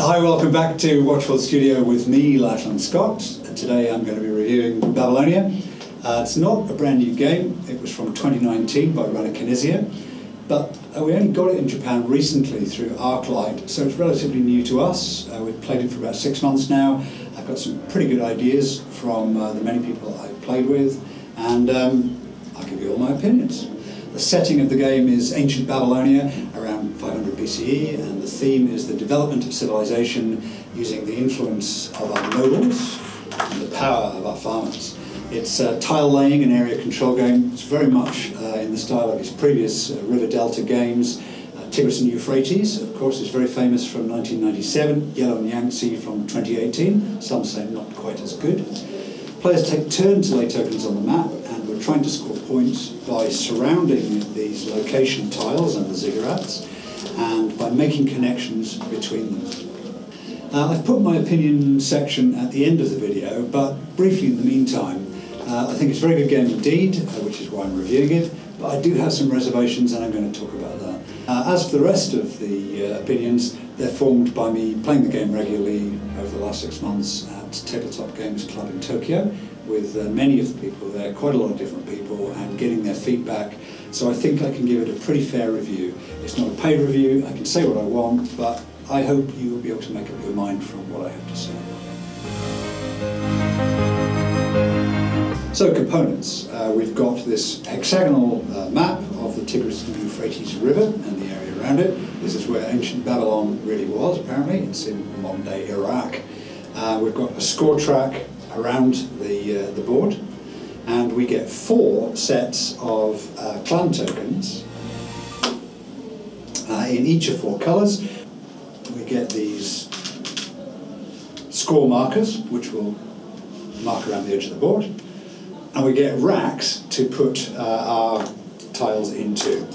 Hi, welcome back to Watchful Studio with me, Lachlan Scott. Today I'm going to be reviewing Babylonia. It's not a brand new game. It was from 2019 by Reiner Knizia, but we only got it in Japan recently through ArcLight, so it's relatively new to us. We've played it for about 6 months now. I've got some pretty good ideas from the many people I've played with, and I'll give you all my opinions. The setting of the game is ancient Babylonia, around 500 BCE, and the theme is the development of civilization using the influence of our nobles and the power of our farmers. It's tile laying and area control game. It's very much in the style of his previous River Delta games. Tigris and Euphrates, of course, is very famous from 1997, Yellow and Yangtze from 2018, some say not quite as good. Players take turns to lay tokens on the map, and we're trying to score points by surrounding these location tiles and the ziggurats, and by making connections between them. I've put my opinion section at the end of the video, but briefly in the meantime, I think it's a very good game indeed, which is why I'm reviewing it, but I do have some reservations and I'm going to talk about that. As for the rest of the opinions, they're formed by me playing the game regularly over the last 6 months at Tabletop Games Club in Tokyo, with many of the people there, quite a lot of different people, and getting their feedback. So I think I can give it a pretty fair review. It's not a paid review, I can say what I want, but I hope you will be able to make up your mind from what I have to say. So components. We've got this hexagonal map of the Tigris and Euphrates River and the area around it. This is where ancient Babylon really was, apparently. It's in modern-day Iraq. We've got a score track around the board, and we get 4 sets of clan tokens in each of 4 colours. We get these score markers, which will mark around the edge of the board, and we get racks to put our tiles into,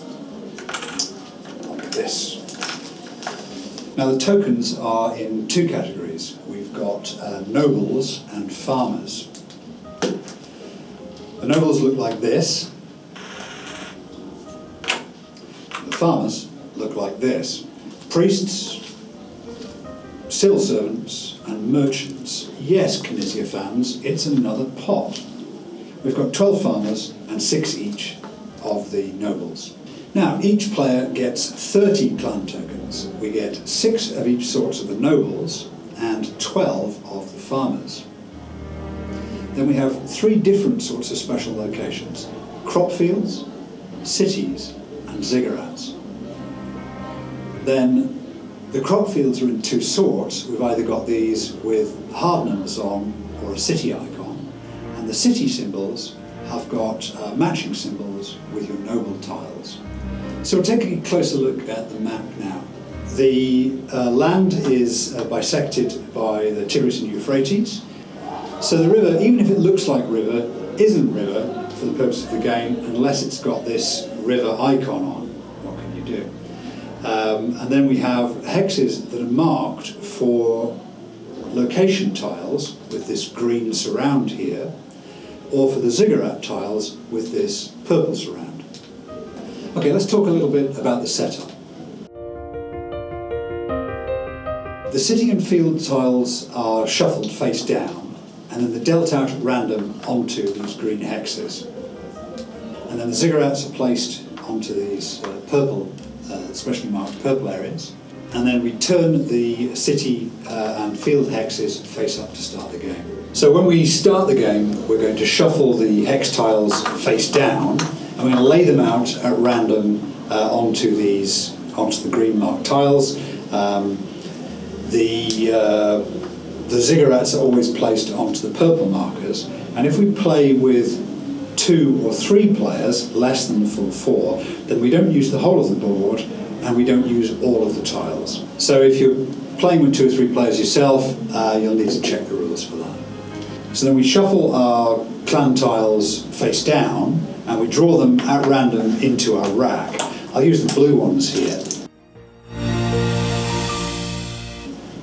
like this. Now the tokens are in 2 categories. We've got nobles and farmers. The nobles look like this. The farmers look like this. Priests, civil servants and merchants. Yes, Knizia fans, it's another pot. We've got 12 farmers and 6 each of the nobles. Now, each player gets 30 clan tokens. We get 6 of each sort of the nobles and 12 of the farmers. Then we have 3 different sorts of special locations: crop fields, cities and ziggurats. Then the crop fields are in 2 sorts. We've either got these with hard numbers on or a city icon, and the city symbols have got matching symbols with your noble tiles. So we're taking a closer look at the map now. The land is bisected by the Tigris and Euphrates. So the river, even if it looks like river, isn't river for the purpose of the game unless it's got this river icon on. What can you do? And then we have hexes that are marked for location tiles with this green surround here, or for the ziggurat tiles with this purple surround. Okay, let's talk a little bit about the setup. The city and field tiles are shuffled face down, and then they're dealt out at random onto these green hexes. And then the ziggurats are placed onto these purple, specially marked purple areas. And then we turn the city and field hexes face up to start the game. So when we start the game, we're going to shuffle the hex tiles face down, and we're going to lay them out at random onto the green marked tiles. The ziggurats are always placed onto the purple markers, and if we play with 2 or 3 players, less than the full 4, then we don't use the whole of the board and we don't use all of the tiles. So if you're playing with 2 or 3 players yourself, you'll need to check the rules for that. So then we shuffle our clan tiles face down and we draw them at random into our rack. I'll use the blue ones here.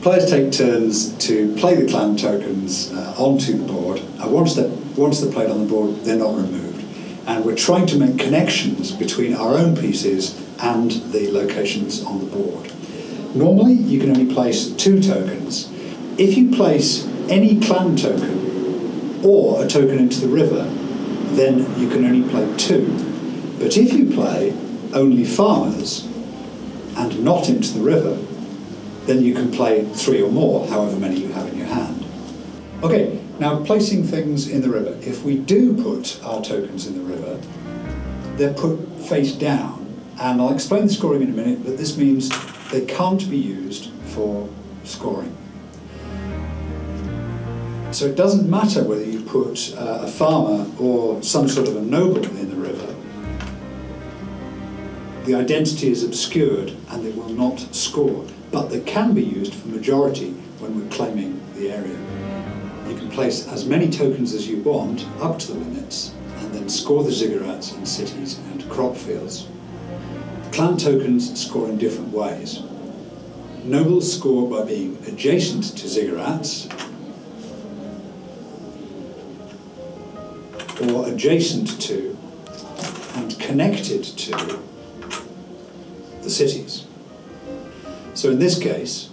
Players take turns to play the clan tokens onto the board, and once they're played on the board, they're not removed. And we're trying to make connections between our own pieces and the locations on the board. Normally, you can only place 2 tokens. If you place any clan token or a token into the river, then you can only play 2. But if you play only farmers and not into the river, then you can play 3 or more, however many you have in your hand. Okay, now placing things in the river. If we do put our tokens in the river, they're put face down. And I'll explain the scoring in a minute, but this means they can't be used for scoring. So it doesn't matter whether you put a farmer or some sort of a noble in the river. The identity is obscured and they will not score, but they can be used for majority when we're claiming the area. You can place as many tokens as you want up to the limits and then score the ziggurats in cities and crop fields. Clan tokens score in different ways. Nobles score by being adjacent to ziggurats or adjacent to and connected to the cities. So in this case,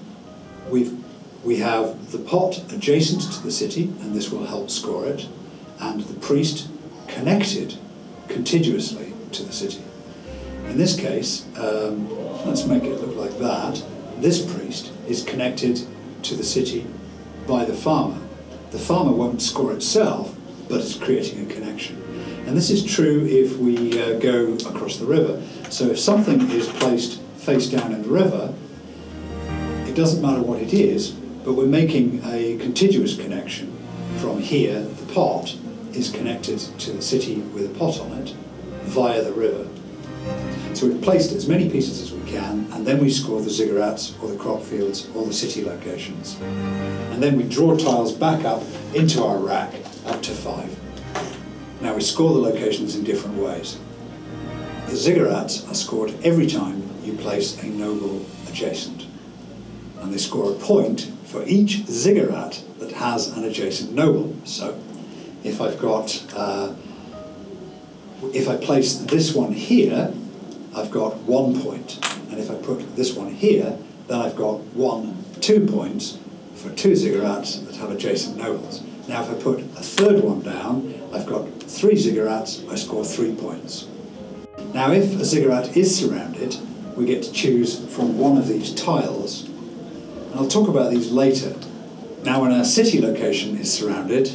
we have the pot adjacent to the city, and this will help score it, and the priest connected contiguously to the city. In this case, let's make it look like that. This priest is connected to the city by the farmer. The farmer won't score itself, but it's creating a connection. And this is true if we go across the river. So if something is placed face down in the river, it doesn't matter what it is, but we're making a contiguous connection. From here, the pot is connected to the city with a pot on it via the river. So we've placed as many pieces as we can, and then we score the ziggurats or the crop fields or the city locations. And then we draw tiles back up into our rack up to 5. Now we score the locations in different ways. The ziggurats are scored every time you place a noble adjacent. And they score a point for each ziggurat that has an adjacent noble. So if I've got, if I place this one here, I've got 1 point. And if I put this one here, then I've got 2 points for 2 ziggurats that have adjacent nobles. Now if I put a third one down, I've got 3 ziggurats, I score 3 points. Now if a ziggurat is surrounded, we get to choose from one of these tiles. And I'll talk about these later. Now when a city location is surrounded,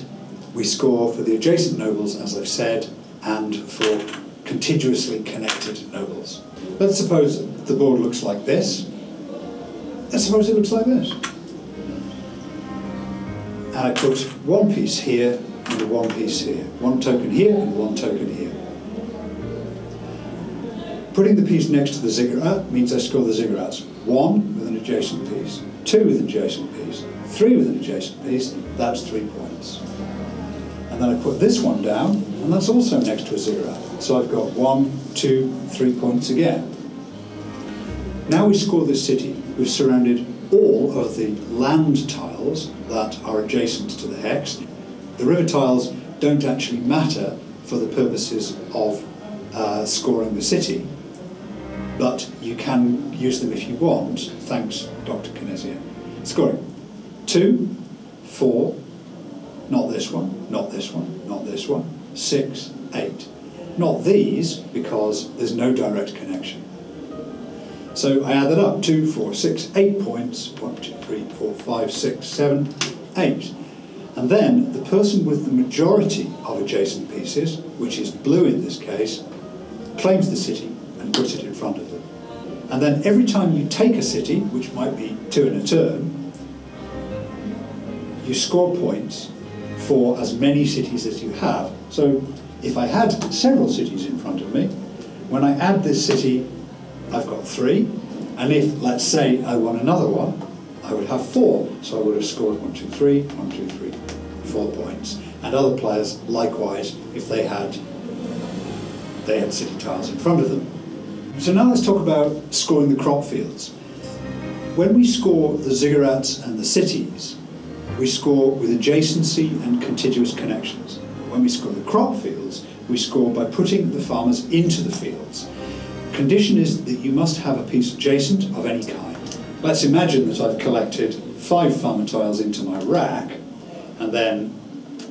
we score for the adjacent nobles, as I've said, and for contiguously connected nobles. Let's suppose the board looks like this. Let's suppose it looks like this. And I put 1 piece here and 1 piece here. 1 token here and 1 token here. Putting the piece next to the ziggurat means I score the ziggurats. 1 with an adjacent piece, 2 with an adjacent piece, 3 with an adjacent piece, that's 3 points. And then I put this one down, and that's also next to a ziggurat. So I've got 1, 2, 3 points again. Now we score this city. We've surrounded all of the land tiles that are adjacent to the hex. The river tiles don't actually matter for the purposes of scoring the city, but you can use them if you want. Thanks, Dr. Knizia. Scoring 2, 4, not this one, not this one, not this one, 6, 8. Not these, because there's no direct connection. So I add that up, 2, 4, 6, 8 points, 1, 2, 3, 4, 5, 6, 7, 8. And then the person with the majority of adjacent pieces, which is blue in this case, claims the city and puts it in front of them. And then every time you take a city, which might be 2 in a turn, you score points for as many cities as you have. So if I had several cities in front of me, when I add this city, I've got 3, and if, let's say, I won another one, I would have 4, so I would have scored 1, 2, 3, 1, 2, 3, 4 points. And other players, likewise, if they had city tiles in front of them. So now let's talk about scoring the crop fields. When we score the ziggurats and the cities, we score with adjacency and contiguous connections. When we score the crop fields, we score by putting the farmers into the fields. Condition is that you must have a piece adjacent of any kind. Let's imagine that I've collected 5 farmer tiles into my rack, and then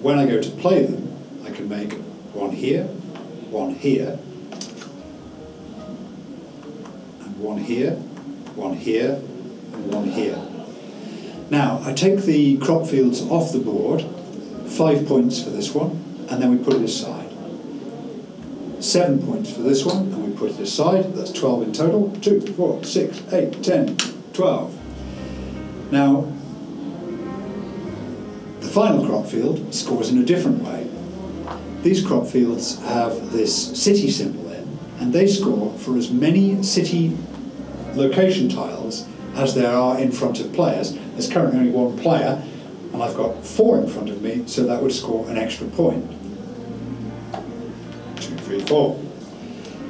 when I go to play them, I can make one here, and one here, and one here. Now, I take the crop fields off the board, 5 points for this one, and then we put it aside. 7 points for this one, and we put it aside. That's 12 in total. 2, 4, 6, 8, 10, 12. Now, the final crop field scores in a different way. These crop fields have this city symbol in, and they score for as many city location tiles as there are in front of players. There's currently only 1 player, and I've got 4 in front of me, so that would score an extra point. 2, 3, 4.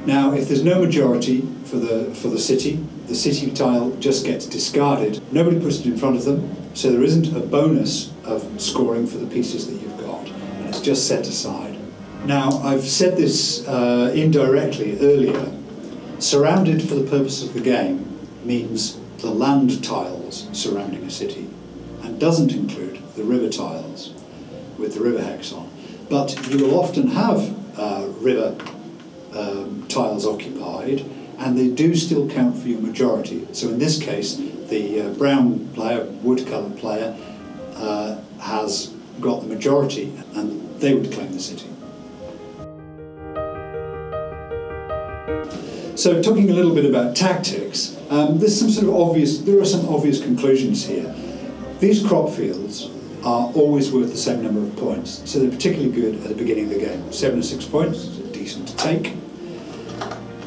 Now, if there's no majority for the city tile just gets discarded. Nobody puts it in front of them, so there isn't a bonus of scoring for the pieces that you've got, and it's just set aside. Now, I've said this indirectly earlier. Surrounded for the purpose of the game means the land tiles surrounding a city, and doesn't include the river tiles with the river hex on. But you will often have river tiles occupied, and they do still count for your majority. So in this case, the brown player, wood-coloured player, has got the majority, and they would claim the city. So talking a little bit about tactics, there are some obvious conclusions here. These crop fields are always worth the same number of points, so they're particularly good at the beginning of the game. 7 or 6 points is decent to take.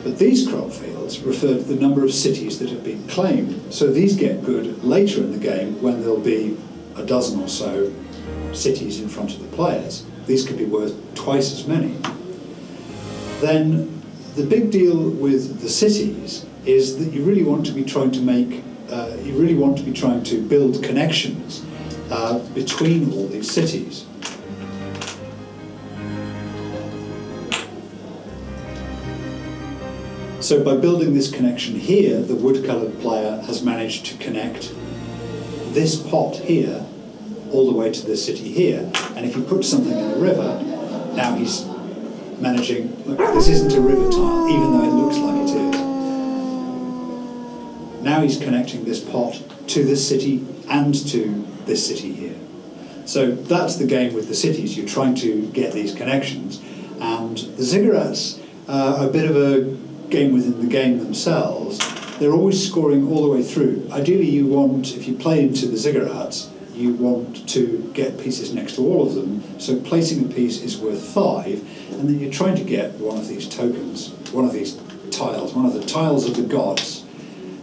But these crop fields refer to the number of cities that have been claimed, so these get good later in the game when there'll be a dozen or so cities in front of the players. These could be worth twice as many. Then the big deal with the cities is that you really want to be trying to build connections between all these cities. So by building this connection here, the wood-coloured player has managed to connect this pot here all the way to this city here. And if you put something in the river, now he's managing, look, this isn't a river tile, even though it looks like it is. Now he's connecting this pot to this city and to this city here. So that's the game with the cities. You're trying to get these connections. And the ziggurats are a bit of a game within the game themselves. They're always scoring all the way through. Ideally you want, if you play into the ziggurats, you want to get pieces next to all of them, so placing a piece is worth 5, and then you're trying to get one of these tokens, one of these tiles, one of the tiles of the gods,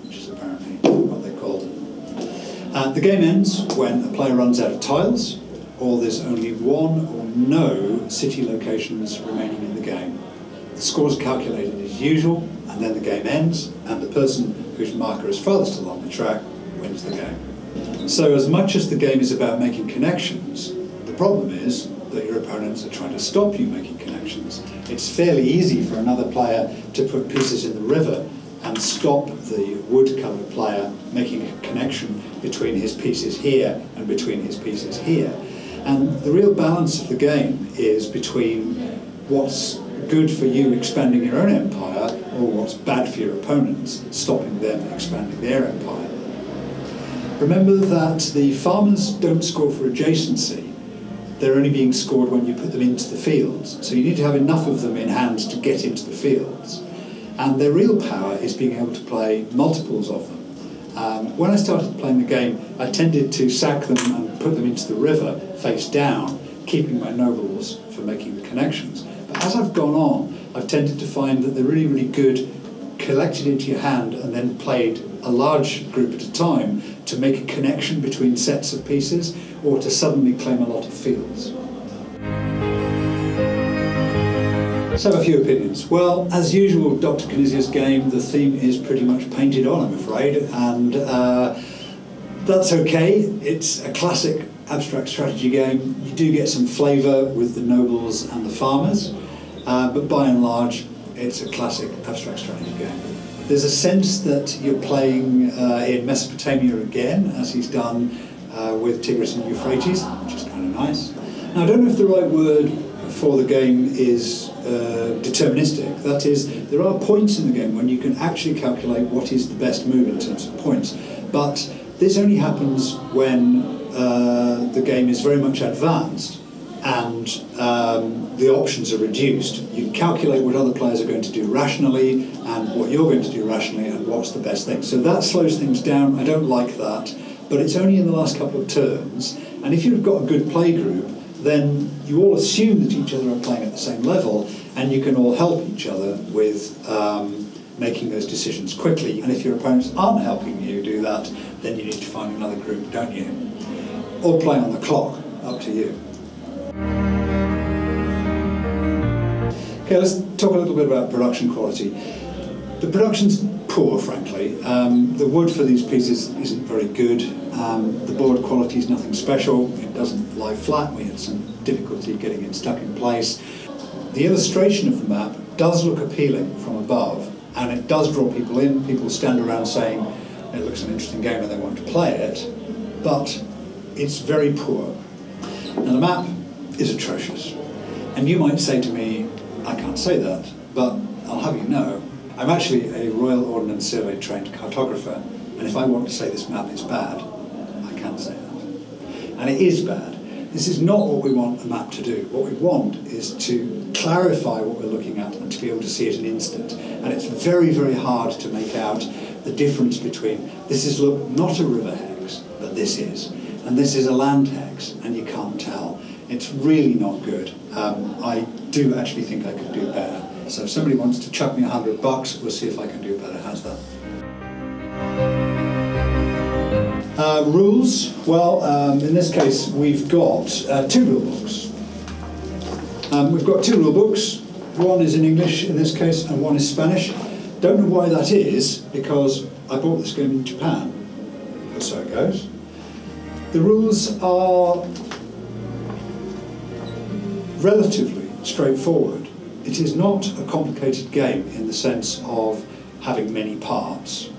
which is apparently what they called them. The game ends when a player runs out of tiles, or there's only 1 or no city locations remaining in the game. The scores are calculated as usual, and then the game ends, and the person whose marker is farthest along the track wins the game. So as much as the game is about making connections, the problem is that your opponents are trying to stop you making connections. It's fairly easy for another player to put pieces in the river and stop the wood-coloured player making a connection between his pieces here and between his pieces here. And the real balance of the game is between what's good for you expanding your own empire or what's bad for your opponents, stopping them expanding their empire. Remember that the farmers don't score for adjacency. They're only being scored when you put them into the fields. So you need to have enough of them in hand to get into the fields. And their real power is being able to play multiples of them. When I started playing the game, I tended to sack them and put them into the river face down, keeping my nobles for making the connections. But as I've gone on, I've tended to find that they're really, really good collected into your hand and then played a large group at a time to make a connection between sets of pieces or to suddenly claim a lot of fields. Let's have a few opinions. Well, as usual with Dr. Knizia's game, the theme is pretty much painted on, I'm afraid, and that's okay. It's a classic abstract strategy game. You do get some flavour with the nobles and the farmers, but by and large, it's a classic abstract strategy game. There's a sense that you're playing in Mesopotamia again, as he's done with Tigris and Euphrates, which is kind of nice. Now, I don't know if the right word for the game is deterministic. That is, there are points in the game when you can actually calculate what is the best move in terms of points. But this only happens when the game is very much advanced and the options are reduced. You can calculate what other players are going to do rationally and what you're going to do rationally and what's the best thing. So that slows things down. I don't like that, but it's only in the last couple of turns. And if you've got a good play group, then you all assume that each other are playing at the same level, and you can all help each other with making those decisions quickly. And if your opponents aren't helping you do that, then you need to find another group, don't you? Or play on the clock, up to you. Okay, let's talk a little bit about production quality. The production's poor, frankly. The wood for these pieces isn't very good. The board quality is nothing special. It doesn't lie flat. We had some difficulty getting it stuck in place. The illustration of the map does look appealing from above, and it does draw people in. People stand around saying it looks an interesting game and they want to play it, but it's very poor. Now, the map is atrocious. And you might say to me, I can't say that, but I'll have you know, I'm actually a Royal Ordnance Survey trained cartographer, and if I want to say this map is bad, I can say that. And it is bad. This is not what we want a map to do. What we want is to clarify what we're looking at and to be able to see it in an instant. And it's very, very hard to make out the difference between this is, look, not a river hex, but this is. And this is a land hex, and you can't tell. It's really not good. I do actually think I could do better. So if somebody wants to chuck me $100, we'll see if I can do better. How's that? Rules. Well, in this case, we've got two rule books. We've got two rule books. One is in English in this case, and one is Spanish. Don't know why that is, because I bought this game in Japan. But so it goes. The rules are relatively straightforward. It is not a complicated game in the sense of having many parts.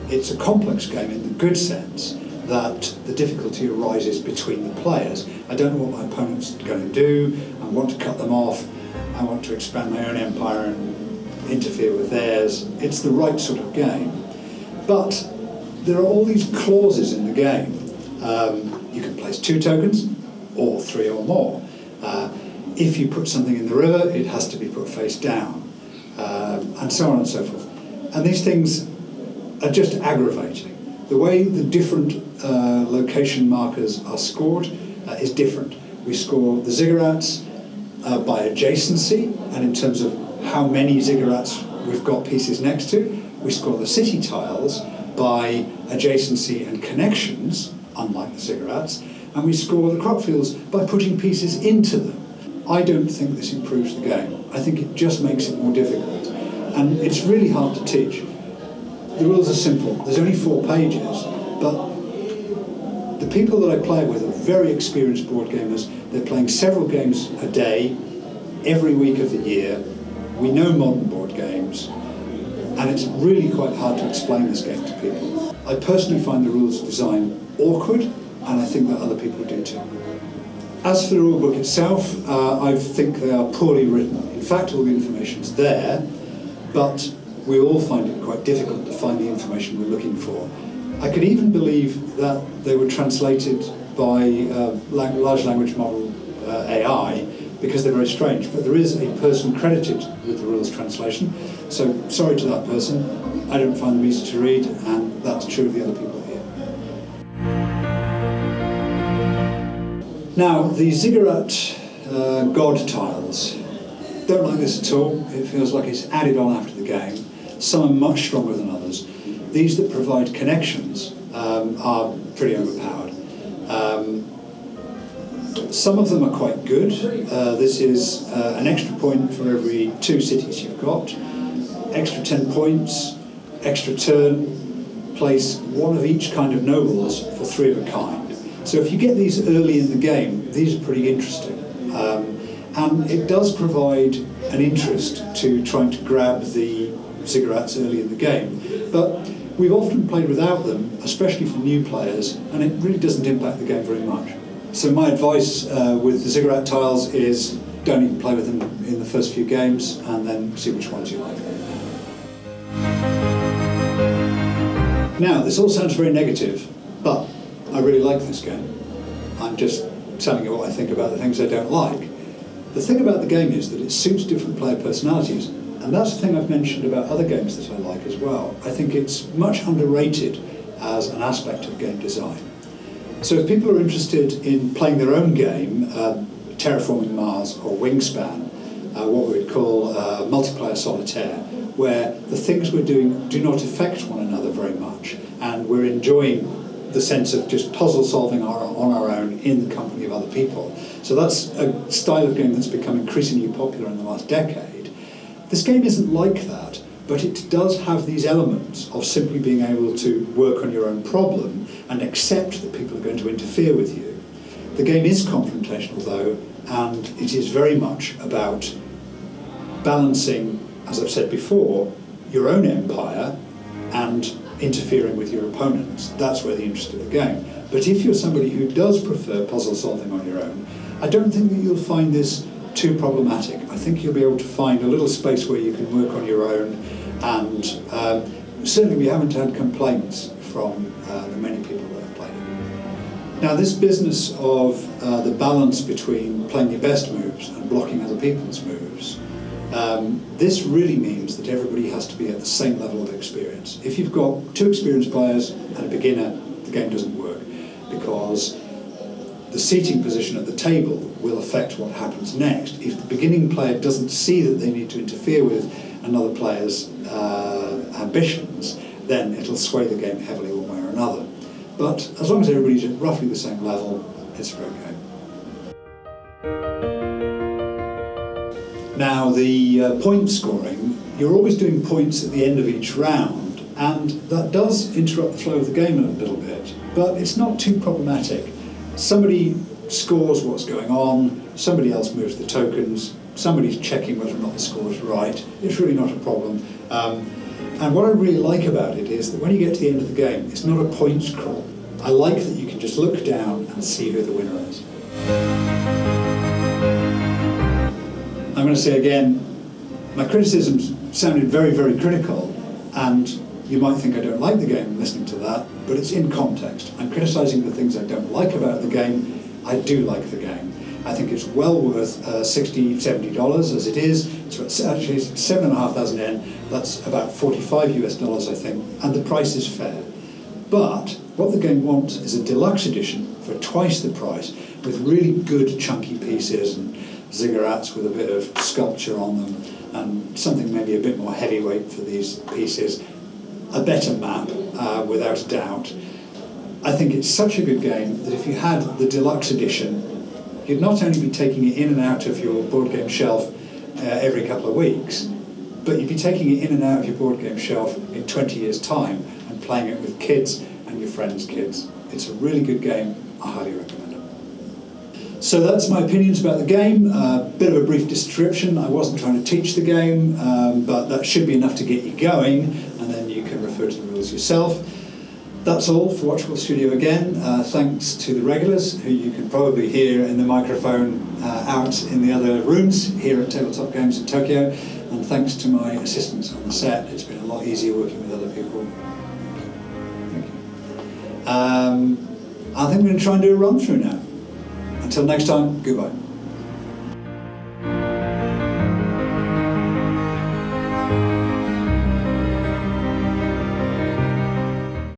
It's a complex game in the good sense that the difficulty arises between the players. I don't know what my opponent's going to do. I want to cut them off. I want to expand my own empire and interfere with theirs. It's the right sort of game. But there are all these clauses in the game. You can place 2 tokens, or 3 or more. If you put something in the river, it has to be put face down, and so on and so forth. And these things are just aggravating. The way the different location markers are scored is different. We score the ziggurats by adjacency, and in terms of how many ziggurats we've got pieces next to. We score the city tiles by adjacency and connections, unlike the ziggurats, and we score the crop fields by putting pieces into them. I don't think this improves the game. I think it just makes it more difficult. And it's really hard to teach. The rules are simple. There's only 4 pages, but the people that I play with are very experienced board gamers. They're playing several games a day, every week of the year. We know modern board games, and it's really quite hard to explain this game to people. I personally find the rules design awkward, and I think that other people do too. As for the rulebook itself, I think they are poorly written. In fact, all the information's there, but we all find it quite difficult to find the information we're looking for. I could even believe that they were translated by large language model AI, because they're very strange, but there is a person credited with the rules translation, so sorry to that person. I don't find them easy to read, and that's true of the other people here. Now, the ziggurat god tiles, don't like this at all. It feels like it's added on after the game. Some are much stronger than others. These that provide connections are pretty overpowered. Some of them are quite good. This is an extra point for every 2 cities you've got, extra 10 points, extra turn, place 1 of each kind of nobles for 3 of a kind. So if you get these early in the game, these are pretty interesting. And it does provide an interest to trying to grab the ziggurats early in the game. But we've often played without them, especially for new players, and it really doesn't impact the game very much. So my advice with the ziggurat tiles is don't even play with them in the first few games, and then see which ones you like. Now, this all sounds very negative, but I really like this game. I'm just telling you what I think about the things I don't like. The thing about the game is that it suits different player personalities, and that's the thing I've mentioned about other games that I like as well. I think it's much underrated as an aspect of game design. So if people are interested in playing their own game, Terraforming Mars or Wingspan, what we would call multiplayer solitaire, where the things we're doing do not affect one another very much, and we're enjoying the sense of just puzzle solving on our own in the company of other people. So that's a style of game that's become increasingly popular in the last decade. This game isn't like that, but it does have these elements of simply being able to work on your own problem and accept that people are going to interfere with you. The game is confrontational though, and it is very much about balancing, as I've said before, your own empire and interfering with your opponents. That's where the interest of the game. But if you're somebody who does prefer puzzle solving on your own, I don't think that you'll find this too problematic. I think you'll be able to find a little space where you can work on your own, and certainly we haven't had complaints from the many people that have played it. Now, this business of the balance between playing your best moves and blocking other people's moves, this really means that everybody has to be at the same level of experience. If you've got two experienced players and a beginner, the game doesn't work, because the seating position at the table will affect what happens next. If the beginning player doesn't see that they need to interfere with another player's ambitions, then it'll sway the game heavily one way or another. But as long as everybody's at roughly the same level, it's a great game. Now, the point scoring, you're always doing points at the end of each round, and that does interrupt the flow of the game a little bit, but it's not too problematic. Somebody scores what's going on, somebody else moves the tokens, somebody's checking whether or not the score is right. It's really not a problem. And what I really like about it is that when you get to the end of the game, it's not a points crawl. I like that you can just look down and see who the winner is. I'm going to say again, my criticisms sounded very, very critical, and you might think I don't like the game listening to that, but it's in context. I'm criticising the things I don't like about the game. I do like the game. I think it's well worth $60, $70 as it is. It's actually 7,500 yen. That's about 45 US dollars, I think, and the price is fair. But what the game wants is a deluxe edition for twice the price, with really good chunky pieces and ziggurats with a bit of sculpture on them, and something maybe a bit more heavyweight for these pieces. A better map, without a doubt. I think it's such a good game that if you had the deluxe edition, you'd not only be taking it in and out of your board game shelf every couple of weeks, but you'd be taking it in and out of your board game shelf in 20 years' time and playing it with kids and your friends' kids. It's a really good game. I highly recommend it. So that's my opinions about the game. Bit of a brief description. I wasn't trying to teach the game, but that should be enough to get you going, and then you can refer to the rules yourself. That's all for Watchable Studio again. Thanks to the regulars, who you can probably hear in the microphone out in the other rooms here at Tabletop Games in Tokyo. And thanks to my assistants on the set. It's been a lot easier working with other people. Thank you. I think we're going to try and do a run through now. Until next time, goodbye.